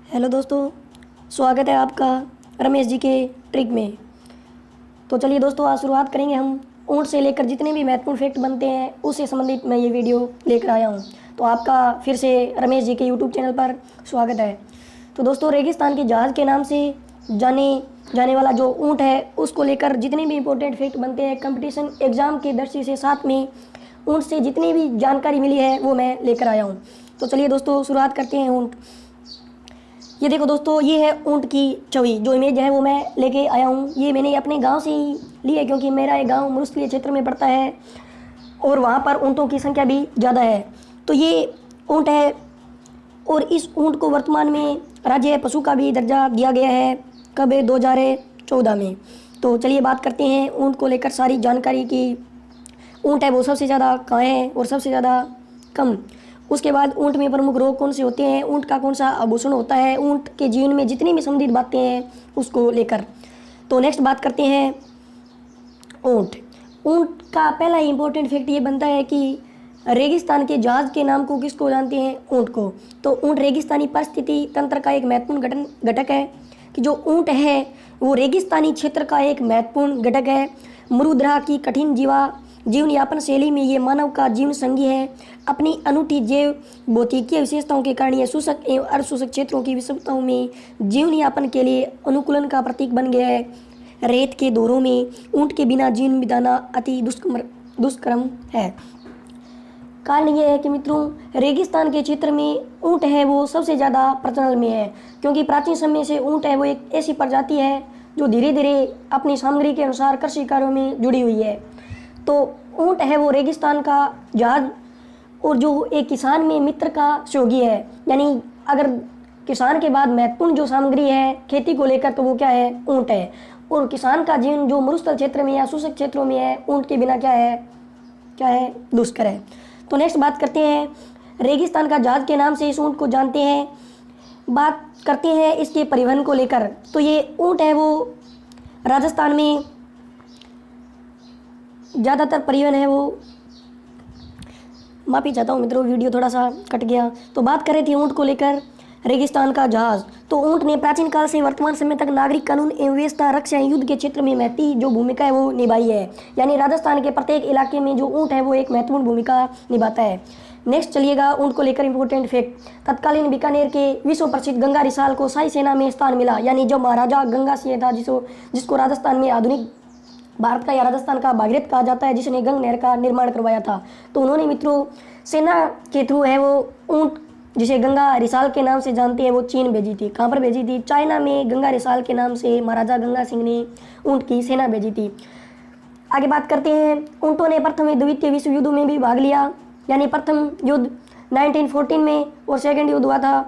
Hello दोस्तों, स्वागत है आपका रमेश जी के ट्रिक में। तो चलिए दोस्तों, आज शुरुआत करेंगे हम ऊँट से लेकर जितने भी महत्वपूर्ण फैक्ट बनते हैं उससे संबंधित मैं ये वीडियो लेकर आया हूँ। तो आपका फिर से रमेश जी के यूट्यूब चैनल पर स्वागत है। तो दोस्तों, रेगिस्तान के जहाज़ के नाम से जाने जाने वाला जो ऊँट है उसको लेकर जितने भी इम्पोर्टेंट फैक्ट बनते हैं कंपटीशन एग्ज़ाम की दृष्टि से, साथ में ऊँट से जितनी भी जानकारी मिली है वो मैं लेकर आया हूँ। तो चलिए दोस्तों, शुरुआत करते हैं ऊँट। ये देखो दोस्तों, ये है ऊँट की छवि, जो इमेज है वो मैं लेके आया हूँ। ये मैंने अपने गांव से ही ली है क्योंकि मेरा एक गांव मरुस्थलीय क्षेत्र में पड़ता है और वहाँ पर ऊँटों की संख्या भी ज़्यादा है। तो ये ऊँट है और इस ऊँट को वर्तमान में राज्य पशु का भी दर्जा दिया गया है। कब है? 2014 में। तो चलिए बात करते हैं ऊँट को लेकर सारी जानकारी की ऊँट है वो सबसे ज़्यादा कहाँ है और सबसे ज़्यादा कम। उसके बाद ऊँट में प्रमुख रोग कौन से होते हैं, ऊँट का कौन सा आभूषण होता है, ऊँट के जीवन में जितनी भी संबंधित बातें हैं उसको लेकर। तो नेक्स्ट बात करते हैं ऊँट। ऊँट का पहला इंपॉर्टेंट फैक्ट ये बनता है कि रेगिस्तान के जहाज़ के नाम को किसको जानते हैं? ऊँट को। तो ऊँट रेगिस्तानी परिस्थिति तंत्र का एक महत्वपूर्ण घटक है कि जो ऊँट है वो रेगिस्तानी क्षेत्र का एक महत्वपूर्ण घटक है। मरुद्रा की कठिन जीवन यापन शैली में ये मानव का जीवन संगी है। अपनी अनूठी जैव भौतिकीय विशेषताओं के कारण ये शुष्क एवं अर्धशुष्क क्षेत्रों की विषमताओं में जीवन यापन के लिए अनुकूलन का प्रतीक बन गया है। रेत के दौरों में ऊँट के बिना जीवन बिताना अति दुष्कर्म है। कारण ये है कि मित्रों, रेगिस्तान के क्षेत्र में ऊँट है वो सबसे ज़्यादा प्रचलन में है क्योंकि प्राचीन समय से ऊँट है वो एक ऐसी प्रजाति है जो धीरे धीरे अपनी सामग्री के अनुसार कृषि कार्यों में जुड़ी हुई है। तो ऊँट है वो रेगिस्तान का जहाज और जो एक किसान में मित्र का सहयोगी है। यानी अगर किसान के बाद महत्वपूर्ण जो सामग्री है खेती को लेकर तो वो क्या है? ऊँट है। और किसान का जीवन जो मरुस्थल क्षेत्र में या शुष्क क्षेत्रों में है, ऊँट के बिना क्या है? दुष्कर है। तो नेक्स्ट बात करते हैं रेगिस्तान का जहाज के नाम से इस ऊँट को जानते हैं। बात करते हैं इसके परिवहन को लेकर। तो ये ऊँट है वो राजस्थान में ज़्यादातर परिवहन है वो, माफ़ी चाहता हूँ मित्रों, वीडियो थोड़ा सा कट गया। तो बात कर रहे थे ऊँट को लेकर रेगिस्तान का जहाज़। तो ऊँट ने प्राचीन काल से वर्तमान समय तक नागरिक कानून एवं व्यवस्था, रक्षा एवं युद्ध के क्षेत्र में महती जो भूमिका है वो निभाई है। यानी राजस्थान के प्रत्येक इलाके में जो ऊँट है वो एक महत्वपूर्ण भूमिका निभाता है। नेक्स्ट चलिएगा ऊँट को लेकर इंपॉर्टेंट फैक्ट। तत्कालीन बीकानेर के विश्व प्रसिद्ध गंगा रिसाल को शाही सेना में स्थान मिला। यानी जब महाराजा गंगा सिंह था जिसको राजस्थान में आधुनिक भारत का या राजस्थान का भागीरथ कहा जाता है, जिसने गंग नहर का निर्माण करवाया था, तो उन्होंने मित्रों सेना के थ्रू है वो ऊँट जिसे गंगा रिसाल के नाम से जानते हैं वो चीन भेजी थी। कहाँ पर भेजी थी? चाइना में गंगा रिसाल के नाम से महाराजा गंगा सिंह ने ऊँट की सेना भेजी थी। आगे बात करते हैं ऊँटों ने प्रथम द्वितीय विश्व युद्ध में भी भाग लिया। यानी प्रथम युद्ध 1914 में और सेकेंड युद्ध हुआ था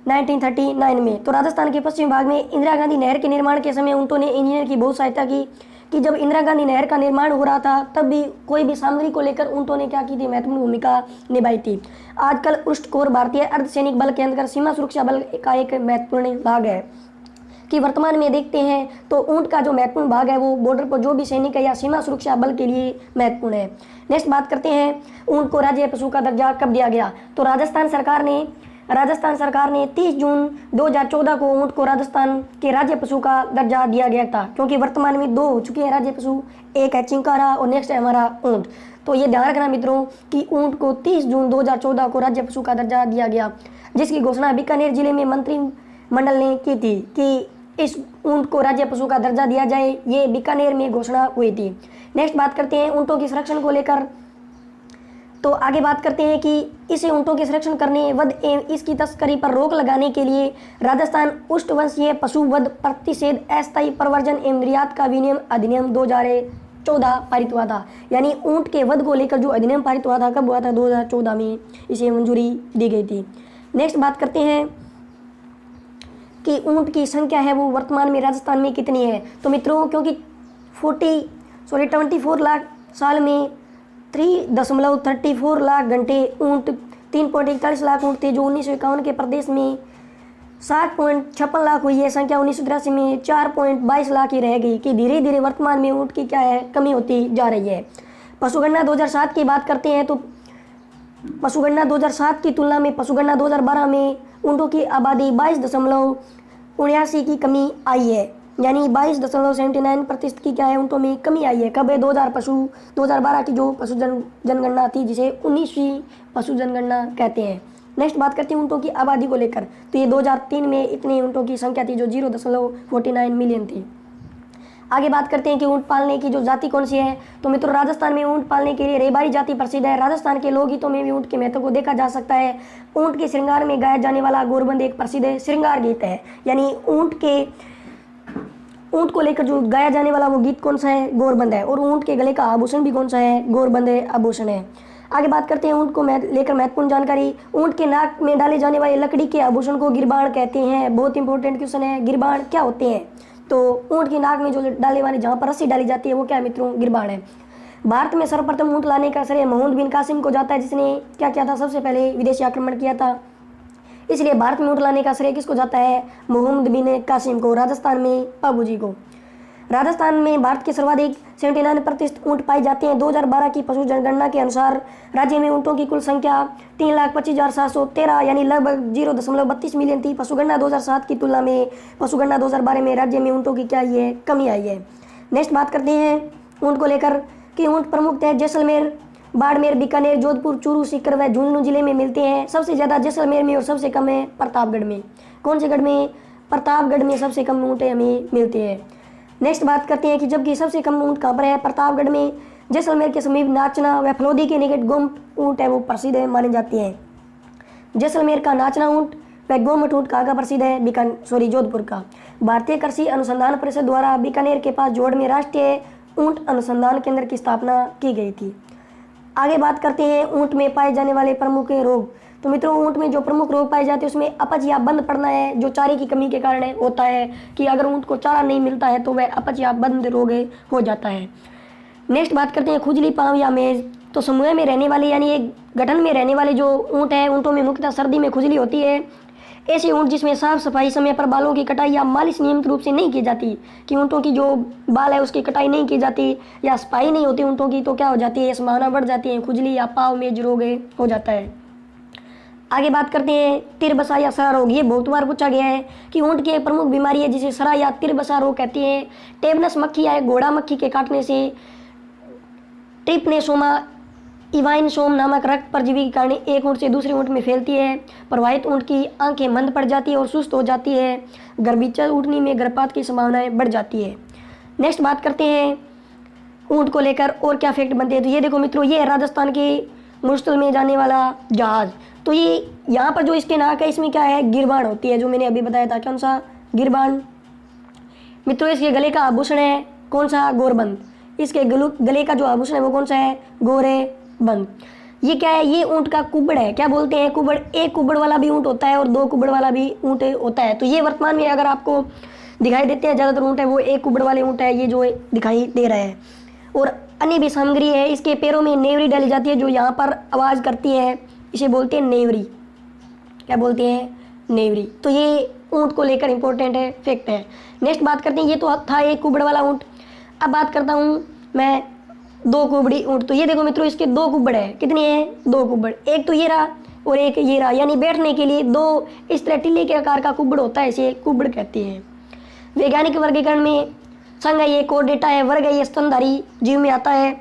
1939 में। तो राजस्थान के पश्चिमी भाग में इंदिरा गांधी नहर के निर्माण के समय ऊँटों ने इंजीनियर की बहुत सहायता की कि जब इंदिरा गांधी नहर का निर्माण हो रहा था तब भी कोई भी सामग्री को लेकर ऊँटों ने क्या की थी? महत्वपूर्ण भूमिका निभाई थी। आजकल उष्ट कोर भारतीय अर्धसैनिक बल के अंतर्गत सीमा सुरक्षा बल का एक महत्वपूर्ण भाग है कि वर्तमान में देखते हैं तो ऊँट का जो महत्वपूर्ण भाग है वो बॉर्डर पर जो भी सैनिक है या सीमा सुरक्षा बल के लिए महत्वपूर्ण है। नेक्स्ट बात करते हैं ऊँट को राज्य पशु का दर्जा कब दिया गया। तो राजस्थान सरकार ने 30 जून 2014 को ऊँट को राजस्थान के राज्य पशु का दर्जा दिया गया था क्योंकि वर्तमान में 2 हो चुके हैं राज्य पशु, एक है चिंकारा और नेक्स्ट है हमारा ऊँट। तो ये ध्यान रखना मित्रों कि ऊँट को 30 जून 2014 को राज्य पशु का दर्जा दिया गया, जिसकी घोषणा बीकानेर जिले में मंत्रिमंडल ने की थी कि इस ऊँट को राज्य पशु का दर्जा दिया जाए। ये बीकानेर में घोषणा हुई थी। नेक्स्ट बात करते हैं ऊँटों के संरक्षण को लेकर। तो आगे बात करते हैं कि इसे ऊँटों के संरक्षण करने, वध एवं इसकी तस्करी पर रोक लगाने के लिए राजस्थान उष्टवंशीय पशु वध प्रतिषेध अस्थायी प्रवर्जन एवं निर्यात का विनियम अधिनियम 2014 पारित हुआ था। यानी ऊँट के वध को लेकर जो अधिनियम पारित हुआ था, कब हुआ था? 2014 में इसे मंजूरी दी गई थी। नेक्स्ट बात करते हैं कि ऊँट की संख्या है वो वर्तमान में राजस्थान में कितनी है। तो मित्रों क्योंकि 24 लाख साल में 3.34 लाख घंटे ऊँट, 3.41 लाख ऊँट थे जो 1951 के प्रदेश में 7.56 लाख हुई है संख्या। 1983 में 4.22 लाख ही रह गई कि धीरे धीरे वर्तमान में ऊँट की क्या है? कमी होती जा रही है। पशुगणना 2007 की बात करते हैं तो पशुगणना 2007 की तुलना में पशुगणना 2012 में ऊँटों की आबादी 22.79 की कमी आई है, यानी 22.79% की क्या है, ऊँटों में कमी आई है। कब है? 2012 की जो पशु जनगणना थी, जिसे 19वीं पशु जनगणना कहते हैं। नेक्स्ट बात करते हैं ऊँटों की आबादी को लेकर। तो ये 2003 में इतनी ऊँटों की संख्या थी जो 0.49 मिलियन थी। आगे बात करते हैं कि ऊँट पालने की जो जाति कौन सी है। तो मित्रों, राजस्थान में ऊँट पालने के लिए रेबारी जाति प्रसिद्ध है। राजस्थान के लोकगीतों में भी ऊँट के महत्व को देखा जा सकता है। ऊँट के श्रृंगार में गाया जाने वाला गोरबंद एक प्रसिद्ध श्रृंगार गीत है, यानी ऊँट को लेकर जो गाया जाने वाला वो गीत कौन सा है? गोरबंद है। और ऊँट के गले का आभूषण भी कौन सा है? गोरबंद आभूषण है। आगे बात करते हैं ऊँट को लेकर महत्वपूर्ण जानकारी। ऊँट के नाक में डाले जाने वाले लकड़ी के आभूषण को गिरबान कहते हैं। बहुत इंपॉर्टेंट क्वेश्चन है, गिरबान क्या होते हैं? तो ऊँट की नाक में जो डाले वाली, जहाँ पर रस्सी डाली जाती है, वो क्या है मित्रों? गिरबान है। भारत में सर्वप्रथम ऊँट लाने का श्रेय मोहम्मद बिन कासिम को जाता है, जिसने क्या किया था? सबसे पहले विदेशी आक्रमण किया था। इसलिए भारत में ऊँट लाने का श्रेय किसको जाता है? मोहम्मद बिन कासिम को। राजस्थान में पाबू जी को। राजस्थान में भारत के सर्वाधिक 79% ऊँट पाए जाते हैं। 2012 की पशु जनगणना के अनुसार राज्य में ऊँटों की कुल संख्या 3,25,713 यानी लगभग 0.32 मिलियन थी। पशुगणना 2007 की तुलना में पशुगणना 2012 में राज्य में ऊँटों की क्या आई है? कमी आई है। नेक्स्ट बात करते हैं ऊँट को लेकर कि ऊँट प्रमुख है जैसलमेर, बाड़मेर, बीकानेर, जोधपुर, चूरू, सीकर व झुंझुनू जिले में मिलते हैं। सबसे ज़्यादा जैसलमेर में और सबसे कम है प्रतापगढ़ में। कौन से गढ़ में? प्रतापगढ़ में सबसे कम ऊँट हमें मिलते हैं। नेक्स्ट बात करते हैं कि जबकि सबसे कम ऊँट कहाँ पर है? प्रतापगढ़ में। जैसलमेर के समीप नाचना व फलोदी के निकट गोमट ऊँट है वो प्रसिद्ध है, माने जाते हैं। जैसलमेर का नाचना ऊँट व गोमट ऊँट कहाँ का प्रसिद्ध है? जोधपुर का। भारतीय कृषि अनुसंधान परिषद द्वारा बीकानेर के पास जोड़ में राष्ट्रीय ऊँट अनुसंधान केंद्र की स्थापना की गई थी। आगे बात करते हैं ऊँट में पाए जाने वाले प्रमुख रोग। तो मित्रों, ऊँट में जो प्रमुख रोग पाए जाते हैं उसमें अपच या बंद पड़ना है, जो चारे की कमी के कारण होता है कि अगर ऊँट को चारा नहीं मिलता है तो वह अपच या बंद रोग हो जाता है। नेक्स्ट बात करते हैं खुजली, पाँव या मेज। तो समूह में रहने वाले यानी एक गठन में रहने वाले जो ऊँट है, ऊँटों में मुख्यतः सर्दी में खुजली होती है। ऐसे ऊँट जिसमें साफ सफाई, समय पर बालों की कटाई या मालिश नियमित रूप से नहीं की जाती, कि ऊँटों की जो बाल है उसकी कटाई नहीं की जाती या सफाई नहीं होती ऊँटों की, तो क्या हो जाती है? संभावना बढ़ जाती है खुजली या पाँव मेज रोग हो जाता है। आगे बात करते हैं तिरबसा या सरा रोग। ये बहुत बार पूछा गया है कि ऊँट की एक प्रमुख बीमारी है जिसे सरा या तिरबसा रोग कहते हैं। टेबनस मक्खी या घोड़ा मक्खी के काटने से ट्रिपनेसोमा इवाइनसोम नामक रक्त परजीवी के कारण एक ऊँट से दूसरे ऊँट में फैलती है। प्रभावित ऊँट की आंखें मंद पड़ जाती है और सुस्त हो जाती है। गर्भीचा ऊँटनी में गर्भपात की संभावनाएं बढ़ जाती है। नेक्स्ट बात करते हैं ऊँट को लेकर और क्या फैक्ट बनते हैं। तो ये देखो मित्रों, ये है राजस्थान के मुश्तल में जाने वाला जहाज। तो ये यहाँ पर जो इसके नाक है इसमें क्या है? गिरबान होती है, जो मैंने अभी बताया था। कौन सा? गिरबान। मित्रों, इसके गले का आभूषण है कौन सा? गोरबंद। इसके गले का जो आभूषण है वो कौन सा है? गोरेबंद। ये क्या है? ये ऊँट का कुबड़ है। क्या बोलते हैं? कुबड़। एक कुबड़ वाला भी ऊँट होता है और दो कुबड़ वाला भी ऊँट होता है। तो ये वर्तमान में अगर आपको दिखाई देते हैं ज़्यादातर ऊँट है वो एक कुबड़ वाले ऊँट है, ये जो दिखाई दे रहा है। और अन्य भी सामग्री है। इसके पैरों में नेवरी डाली जाती है जो यहाँ पर आवाज़ करती है, इसे बोलते हैं नेवरी। क्या बोलते हैं? नेवरी। तो ये ऊँट को लेकर इंपॉर्टेंट है, फैक्ट है। नेक्स्ट बात करते हैं, ये तो था एक कुबड़ वाला ऊँट। अब बात करता हूँ मैं दो कुबड़ी ऊँट। तो ये देखो मित्रों, इसके दो कुबड़ है। कितनी है? दो कुबड़। एक तो ये रहा और एक ये रहा, यानी बैठने के लिए दो इस तरह टिल्ले के आकार का कुबड़ होता है, इसे कुबड़ कहते हैं। वैज्ञानिक वर्गीकरण में संघ है ये, कोर्डेटा है, वर्ग है ये स्तनधारी जीव में आता है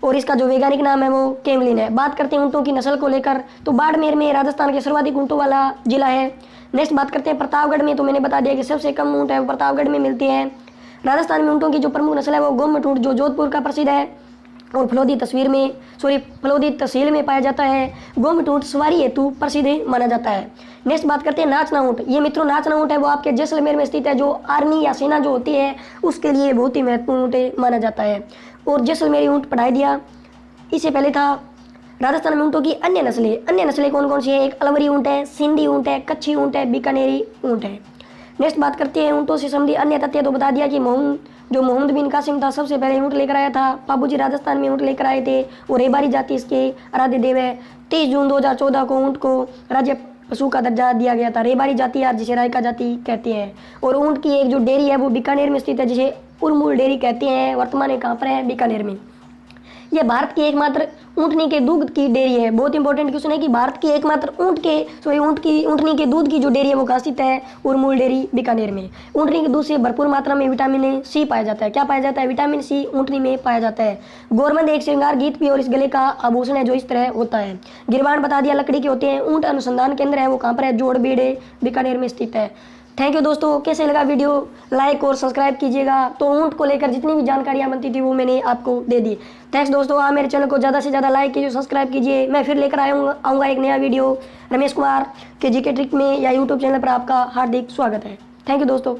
और इसका जो वैज्ञानिक नाम है वो कैमलिन है। बात करते हैं ऊँटों की नस्ल को लेकर। तो बाड़मेर में राजस्थान के सर्वाधिक ऊँटों वाला जिला है। नेक्स्ट बात करते हैं प्रतापगढ़ में। तो मैंने बता दिया कि सबसे कम ऊँट है वो प्रतापगढ़ में मिलती है। राजस्थान में ऊँटों की जो प्रमुख नस्ल है वो गोमट ऊँट जो जोधपुर का प्रसिद्ध है और फलोदी तहसील में पाया जाता है। गोमट ऊँट सवारी हेतु प्रसिद्ध माना जाता है। नेक्स्ट बात करते हैं नाचना ऊँट। ये मित्रों नाचना ऊँट है वो आपके जैसलमेर में स्थित है, जो आर्मी या सेना जो होती है उसके लिए बहुत ही महत्वपूर्ण ऊँट माना जाता है। और जैसलमेरी ऊँट पढ़ाई दिया। इससे पहले था राजस्थान में ऊँटों की अन्य नस्लें कौन कौन सी है? एक अलवरी ऊँट है, सिंधी ऊँट है, कच्छी ऊँट है, बीकानेरी ऊँट है। नेक्स्ट बात करते हैं ऊँटों से संबंधित अन्य तथ्य। तो बता दिया कि मोहम्मद बिन कासिम था सबसे पहले ऊँट लेकर आया था। बाबूजी राजस्थान में ऊँट लेकर आए थे और रेबारी जाति इसके आराध्य देव है। 23 जून 2014 को ऊँट को राज्य पशु का दर्जा दिया गया था। रेबारी जाति या जिसे रायका जाति कहते हैं। और ऊँट की एक जो डेयरी है वो बीकानेर में स्थित है, जिसे उरमूल डेयरी कहते हैं। वर्तमान में कहाँ पर है? बीकानेर में। ये भारत की एकमात्र ऊँटनी के दूध की डेयरी है। बहुत इंपॉर्टेंट क्वेश्चन है कि भारत की एकमात्र ऊँटनी के दूध की जो डेयरी है वो कहाँ स्थित है? उरमूल डेयरी बीकानेर में। ऊँटनी के दूध से भरपूर मात्रा में विटामिन सी पाया जाता है। क्या पाया जाता है? विटामिन सी ऊँटनी में पाया जाता है। गोरबंद एक श्रृंगार गीत भी और इस गले का आभूषण है जो इस तरह होता है। गिरबान बता दिया, लकड़ी के होते हैं। ऊँट अनुसंधान केंद्र है वो कहाँ पर है? जोड़बीड़े बीकानेर में स्थित है। थैंक यू दोस्तों, कैसे लगा वीडियो? लाइक और सब्सक्राइब कीजिएगा। तो ऊँट को लेकर जितनी भी जानकारियाँ बनती थी वो मैंने आपको दे दी। थैंक्स दोस्तों, आप मेरे चैनल को ज़्यादा से ज़्यादा लाइक कीजिए, सब्सक्राइब कीजिए। मैं फिर लेकर आऊँगा एक नया वीडियो। रमेश कुमार के जीके ट्रिक में या यूट्यूब चैनल पर आपका हार्दिक स्वागत है। थैंक यू दोस्तों।